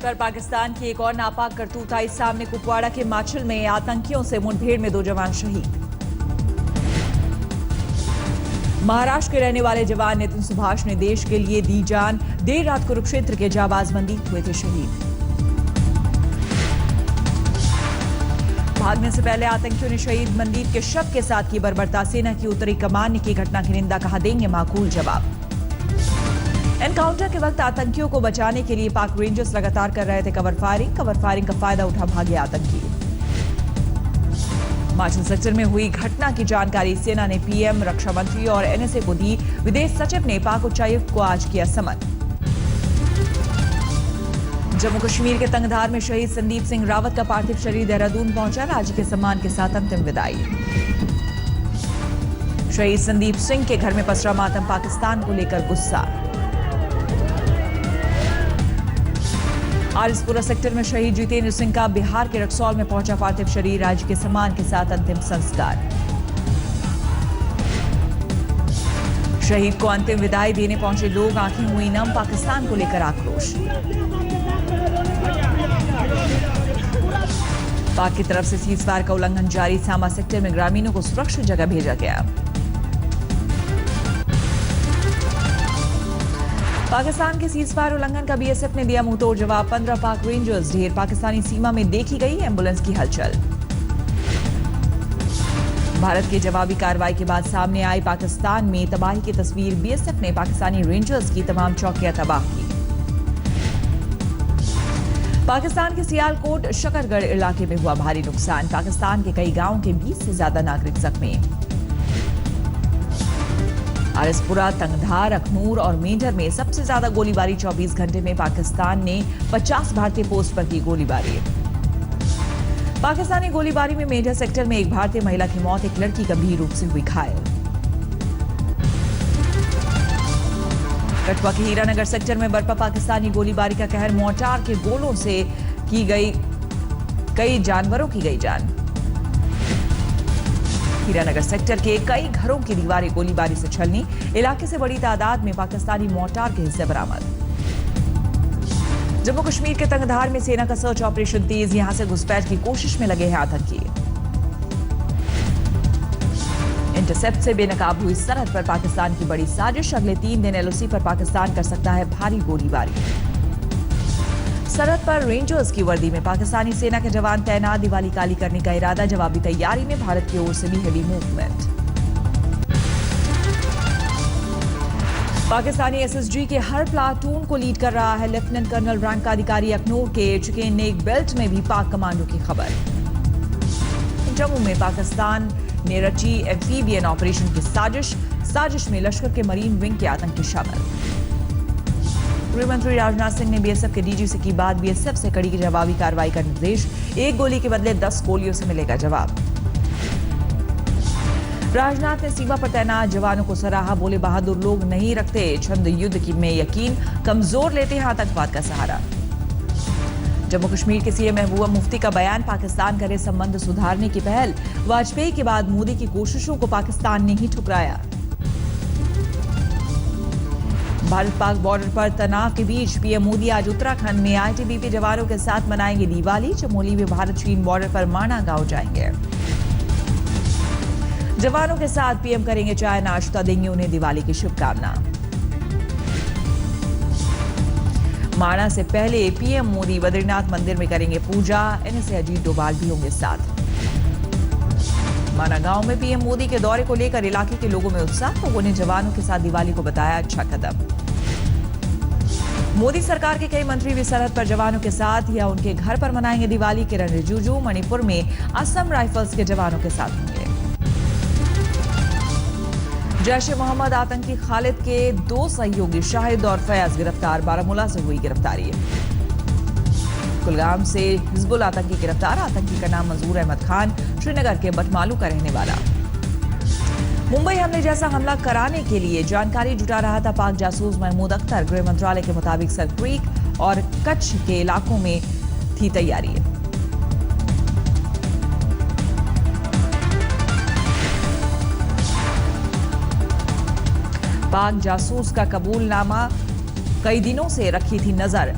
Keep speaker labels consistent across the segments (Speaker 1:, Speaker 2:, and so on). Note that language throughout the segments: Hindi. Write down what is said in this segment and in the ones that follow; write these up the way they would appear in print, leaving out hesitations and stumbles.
Speaker 1: पर पाकिस्तान की एक और नापाक करतूत आई सामने। कुपवाड़ा के माचल में आतंकियों से मुठभेड़ में 2 जवान शहीद। महाराष्ट्र के रहने वाले जवान नितिन सुभाष ने देश के लिए दी जान। देर रात कुरुक्षेत्र के जाबाज मंदीप हुए थे शहीद। भागने से पहले आतंकियों ने शहीद मंदीप के शव के साथ की बर्बरता। सेना की उत्तरी कमान ने की घटना की निंदा, कहा देंगे माकूल जवाब। एनकाउंटर के वक्त आतंकियों को बचाने के लिए पाक रेंजर्स लगातार कर रहे थे कवर फायरिंग का फायदा उठा भागे आतंकी। हिमाचल सेक्टर में हुई घटना की जानकारी सेना ने पीएम, रक्षा मंत्री और एनएसए को दी। विदेश सचिव ने पाक उच्चायुक्त को आज किया समन। जम्मू कश्मीर के तंगधार में शहीद संदीप सिंह रावत का पार्थिव शरीर देहरादून पहुंचा। राज्य के सम्मान के साथ अंतिम विदाई। शहीद संदीप सिंह के घर में पसरा मातम, पाकिस्तान को लेकर गुस्सा। आरएसपुरा सेक्टर में शहीद जितेंद्र सिंह का बिहार के रक्सौल में पहुंचा पार्थिव शरीर। राज्य के सम्मान के साथ अंतिम संस्कार। शहीद को अंतिम विदाई देने पहुंचे लोग, आंखें हुई नम, पाकिस्तान को लेकर आक्रोश। पाक की तरफ से सीजफायर का उल्लंघन जारी। सामा सेक्टर में ग्रामीणों को सुरक्षित जगह भेजा गया। पाकिस्तान के सीजफायर उल्लंघन का बीएसएफ ने दिया मुंहतोड़ जवाब। 15 पाक रेंजर्स ढेर। पाकिस्तानी सीमा में देखी गई एम्बुलेंस की हलचल। भारत की जवाबी कार्रवाई के बाद सामने आई पाकिस्तान में तबाही की तस्वीर। बीएसएफ ने पाकिस्तानी रेंजर्स की तमाम चौकियां तबाह की। पाकिस्तान के सियालकोट शकरगढ़ इलाके में हुआ भारी नुकसान। पाकिस्तान के कई गांवों के 20 से ज्यादा नागरिक जख्मी। आरएसपुरा, तंगधार, अखनूर और मेंढर में सबसे ज्यादा गोलीबारी। 24 घंटे में पाकिस्तान ने 50 भारतीय पोस्ट पर की गोलीबारी। पाकिस्तानी गोलीबारी में मेंढर सेक्टर में एक भारतीय महिला की मौत, एक लड़की गंभीर रूप से हुई घायल। कठुआ के हीरानगर सेक्टर में बरपा पाकिस्तानी गोलीबारी का कहर। मोर्टार के गोलों से की गई कई जानवरों की गई जान। हीरानगर सेक्टर के कई घरों की दीवारें गोलीबारी से छलनी। इलाके से बड़ी तादाद में पाकिस्तानी मोर्टार के हिस्से बरामद। जम्मू कश्मीर के तंगधार में सेना का सर्च ऑपरेशन तेज। यहां से घुसपैठ की कोशिश में लगे हैं आतंकी। इंटरसेप्ट से बेनकाब हुई सरहद पर पाकिस्तान की बड़ी साजिश। अगले 3 दिन एलओसी पर पाकिस्तान कर सकता है भारी गोलीबारी। सरहद पर रेंजर्स की वर्दी में पाकिस्तानी सेना के जवान तैनात। दिवाली काली करने का इरादा। जवाबी तैयारी में भारत की ओर से भी हेवी मूवमेंट। पाकिस्तानी एसएसजी के हर प्लाटून को लीड कर रहा है लेफ्टिनेंट कर्नल रैंक का अधिकारी। अखनूर के चिकेनेक बेल्ट में भी पाक कमांडो की खबर। जम्मू में पाकिस्तान ने रची एम्फीबियन ऑपरेशन की साजिश में लश्कर के मरीन विंग के आतंकी शामिल। गृह मंत्री राजनाथ सिंह ने बीएसएफ के डीजी से की बात। बीएसएफ से कड़ी की जवाबी कार्रवाई का निर्देश। 1 गोली के बदले 10 गोलियों से मिलेगा जवाब। राजनाथ ने सीमा पर तैनात जवानों को सराहा। बोले बहादुर लोग नहीं रखते छंद युद्ध की में यकीन, कमजोर लेते हैं आतंकवाद का सहारा। जम्मू कश्मीर के सीएम महबूबा मुफ्ती का बयान। पाकिस्तान करे संबंध सुधारने की पहल। वाजपेयी के बाद मोदी की कोशिशों को पाकिस्तान ने ही ठुकराया। भारत पाक बॉर्डर पर तनाव के बीच पीएम मोदी आज उत्तराखंड में आईटीबीपी जवानों के साथ मनाएंगे दिवाली। चमोली में भारत चीन बॉर्डर पर माणा गांव जाएंगे। जवानों के साथ पीएम करेंगे चाय नाश्ता, देंगे उन्हें दिवाली की शुभकामना। माणा से पहले पीएम मोदी बद्रीनाथ मंदिर में करेंगे पूजा। एनएसए अजीत डोभाल भी होंगे साथ। माना गांव में पीएम मोदी के दौरे को लेकर इलाके के लोगों में उत्साह। लोगों ने जवानों के साथ दिवाली को बताया अच्छा कदम। मोदी सरकार के कई मंत्री भी सरहद पर जवानों के साथ या उनके घर पर मनाएंगे दिवाली। किरण रिजिजू मणिपुर में असम राइफल्स के जवानों के साथ होंगे। जैश ए मोहम्मद आतंकी खालिद के 2 सहयोगी शाहिद और फयाज गिरफ्तार। बारामूला से हुई गिरफ्तारी। कुलगाम से हिजबुल आतंकी गिरफ्तार। आतंकी का नाम मंजूर अहमद खान, श्रीनगर के बटमालू का रहने वाला। मुंबई हमले जैसा हमला कराने के लिए जानकारी जुटा रहा था पाक जासूस महमूद अख्तर। गृह मंत्रालय के मुताबिक सल क्रीक और कच्छ के इलाकों में थी तैयारी। पाक जासूस का कबूलनामा कई दिनों से रखी थी नजर।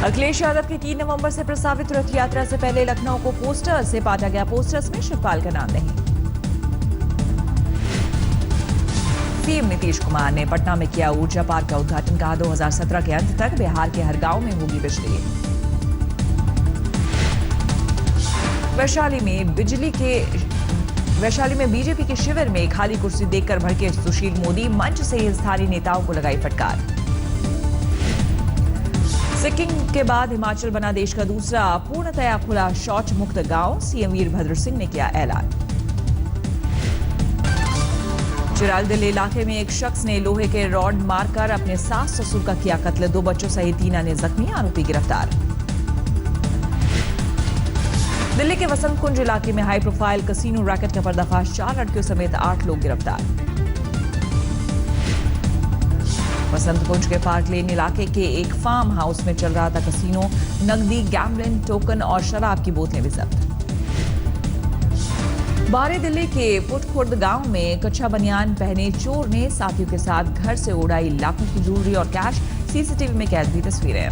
Speaker 1: अखिलेश यादव की 3 नवंबर से प्रस्तावित रथ यात्रा से पहले लखनऊ को पोस्टर से पाटा गया। पोस्टर्स में शिवपाल का नाम नहीं। सीएम नीतीश कुमार ने पटना में किया ऊर्जा पार्क का उद्घाटन। कहा 2017 के अंत तक बिहार के हर गांव में होगी बिजली। वैशाली में बीजेपी के शिविर में खाली कुर्सी देखकर भड़के सुशील मोदी। मंच से ही स्थानीय नेताओं को लगाई फटकार। सिक्किम के बाद हिमाचल बना देश का दूसरा पूर्णतया खुला शौच मुक्त गांव। सीएम वीरभद्र सिंह ने किया ऐलान। चिराल दिल्ली इलाके में एक शख्स ने लोहे के रॉड मारकर अपने सास ससुर का किया कत्ल। 2 बच्चों सहित 3 अन्य जख्मी। आरोपी गिरफ्तार। दिल्ली के वसंत कुंज इलाके में हाई प्रोफाइल कसिनो रैकेट का पर्दाफाश। 4 लड़कियों समेत 8 लोग गिरफ्तार। वसंत कुंज के पार्क लेन इलाके के एक फार्म हाउस में चल रहा था कसिनो। नकदी, गैम्बलिंग, टोकन और शराब की बोतलें भी जब्त। बारे दिल्ली के पुटखुर्द गांव में कच्चा बनियान पहने चोर ने साथियों के साथ घर से उड़ाई लाखों की ज्वेलरी और कैश। सीसीटीवी में कैद हुई तस्वीरें।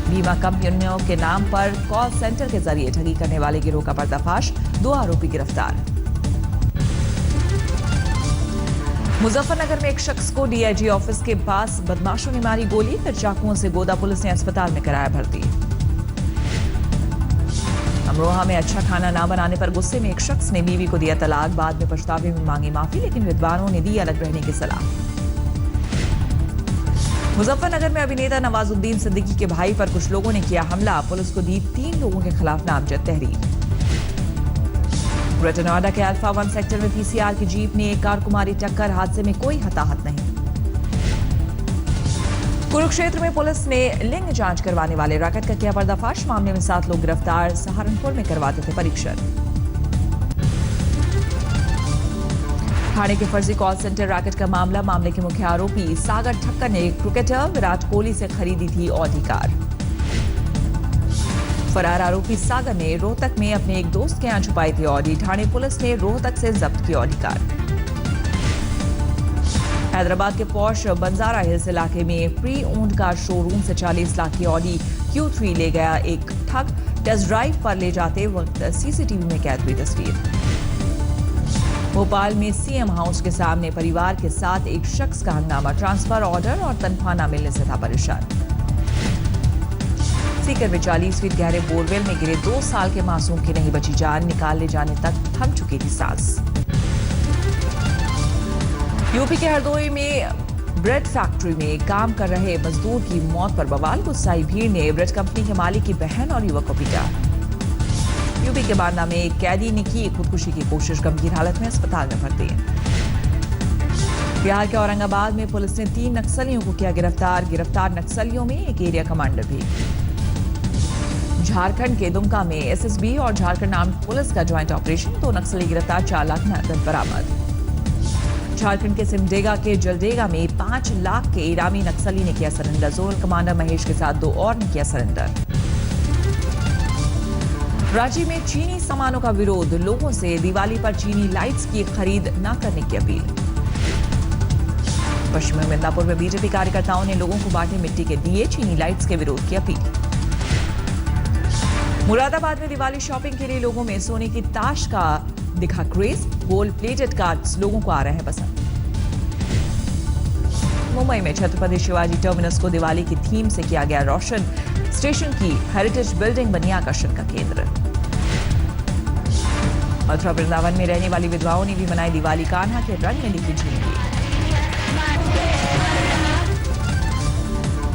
Speaker 1: बीमा कंपनियों के नाम पर कॉल सेंटर के जरिए ठगी करने वाले गिरोह का पर्दाफाश। 2 आरोपी गिरफ्तार। मुजफ्फरनगर में एक शख्स को डीआईजी ऑफिस के पास बदमाशों ने मारी गोली। फिर चाकुओं से गोदा पुलिस ने अस्पताल में कराया भर्ती। अमरोहा में अच्छा खाना ना बनाने पर गुस्से में एक शख्स ने बीवी को दिया तलाक। बाद में पछतावे में मांगी माफी, लेकिन विद्वानों ने दी अलग रहने की सलाह। मुजफ्फरनगर में अभिनेता नवाजुद्दीन सिद्दीकी के भाई पर कुछ लोगों ने किया हमला। पुलिस को दी 3 लोगों के खिलाफ नामजद तहरीर। ग्रेटर नोएडा के अल्फा 1 सेक्टर में पीसीआर की जीप ने एक कार को मारी टक्कर। हादसे में कोई हताहत नहीं। कुरुक्षेत्र में पुलिस ने लिंग जांच करवाने वाले रैकेट का किया पर्दाफाश। मामले में 7 लोग गिरफ्तार। सहारनपुर में करवाते थे परीक्षण। ठाणे के फर्जी कॉल सेंटर रैकेट का मामले के मुख्य आरोपी सागर ठक्कर ने क्रिकेटर विराट कोहली से खरीदी थी ऑडी कार। फरार आरोपी सागर ने रोहतक में अपने एक दोस्त के यहां छुपाई थी ऑडी। ठाणे पुलिस ने रोहतक से जब्त की ऑडी कार। हैदराबाद के पॉश बंजारा हिल्स इलाके में प्री ओन्ड कार शोरूम से 40 लाख की ऑडी Q3 ले गया एक ठग। टेस्ट ड्राइव पर ले जाते वक्त सीसीटीवी में कैद हुई तस्वीर। भोपाल में सीएम हाउस के सामने परिवार के साथ एक शख्स का हंगामा। ट्रांसफर ऑर्डर और तनख्वाह न मिलने से था परेशान। सीकर में 40 फीट गहरे बोरवेल में गिरे 2 साल के मासूम की नहीं बची जान। निकालने जाने तक थम चुकी थी सांस। यूपी के हरदोई में ब्रेड फैक्ट्री में काम कर रहे मजदूर की मौत पर बवाल। गुस्साई भीड़ ने ब्रेड कंपनी के मालिक की बहन और युवक को पीटा। यूपी के बांदा में एक कैदी ने की खुदकुशी की कोशिश। गंभीर हालत में अस्पताल में भर्ती। बिहार के औरंगाबाद में पुलिस ने 3 नक्सलियों को किया गिरफ्तार। गिरफ्तार नक्सलियों में एक एरिया कमांडर भी। झारखंड के दुमका में एसएसबी और झारखंड आर्म्ड पुलिस का ज्वाइंट ऑपरेशन। 2 नक्सली गिरफ्तार। 4 लाख नकद बरामद। झारखंड के सिमडेगा के जलडेगा में 5 लाख के इनामी नक्सली ने किया सरेंडर। जोनल कमांडर महेश के साथ 2 और ने किया सरेंडर। रांची में चीनी सामानों का विरोध। लोगों से दिवाली पर चीनी लाइट्स की खरीद न करने की अपील। पश्चिमी मिदनापुर में बीजेपी कार्यकर्ताओं ने लोगों को बांटे मिट्टी के दिए। चीनी लाइट्स के विरोध की अपील। मुरादाबाद में दिवाली शॉपिंग के लिए लोगों में सोने की ताश का दिखा क्रेज। गोल्ड प्लेटेड कार्ड्स लोगों को आ रहे हैं पसंद। मुंबई में छत्रपति शिवाजी टर्मिनस को दिवाली की थीम से किया गया रोशन। स्टेशन की हेरिटेज बिल्डिंग बनी आकर्षण का केंद्र। मथुरा वृंदावन में रहने वाली विधवाओं ने भी मनाई दिवाली। कान्हा के रंग में लिखी झिंगी।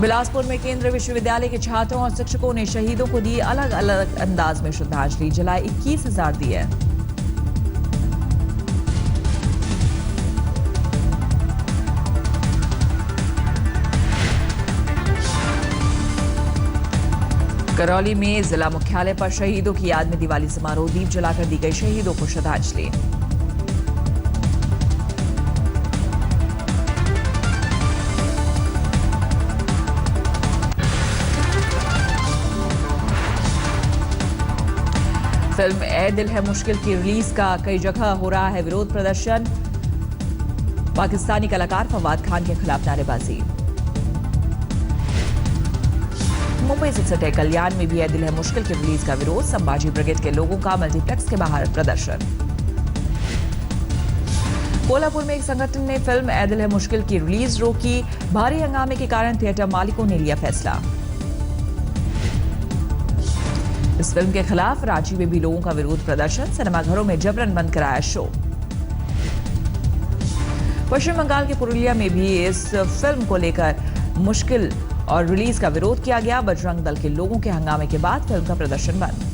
Speaker 1: बिलासपुर में केंद्रीय विश्वविद्यालय के छात्रों और शिक्षकों ने शहीदों को दी अलग अलग अंदाज में श्रद्धांजलि। जलाए 21,000 दिए। करौली में जिला मुख्यालय पर शहीदों की याद में दिवाली समारोह। दीप जलाकर दी गई शहीदों को श्रद्धांजलि। फिल्म ए दिल है मुश्किल की रिलीज का कई जगह हो रहा है विरोध प्रदर्शन। पाकिस्तानी कलाकार फवाद खान के खिलाफ नारेबाजी। मुंबई से सटे कल्याण में भी है दिल है मुश्किल की रिलीज का विरोध। संभाजी ब्रिगेड के लोगों का मल्टीप्लेक्स के बाहर प्रदर्शन। कोल्हापुर में एक संगठन ने फिल्म ए दिल है मुश्किल की रिलीज रोकी। भारी हंगामे के कारण थिएटर मालिकों ने लिया फैसला। इस फिल्म के खिलाफ रांची में भी लोगों का विरोध प्रदर्शन। सिनेमाघरों में जबरन बंद कराया शो। पश्चिम बंगाल के पुरुलिया में भी इस फिल्म को लेकर मुश्किल और रिलीज का विरोध किया गया। बजरंग दल के लोगों के हंगामे के बाद फिल्म का प्रदर्शन बंद।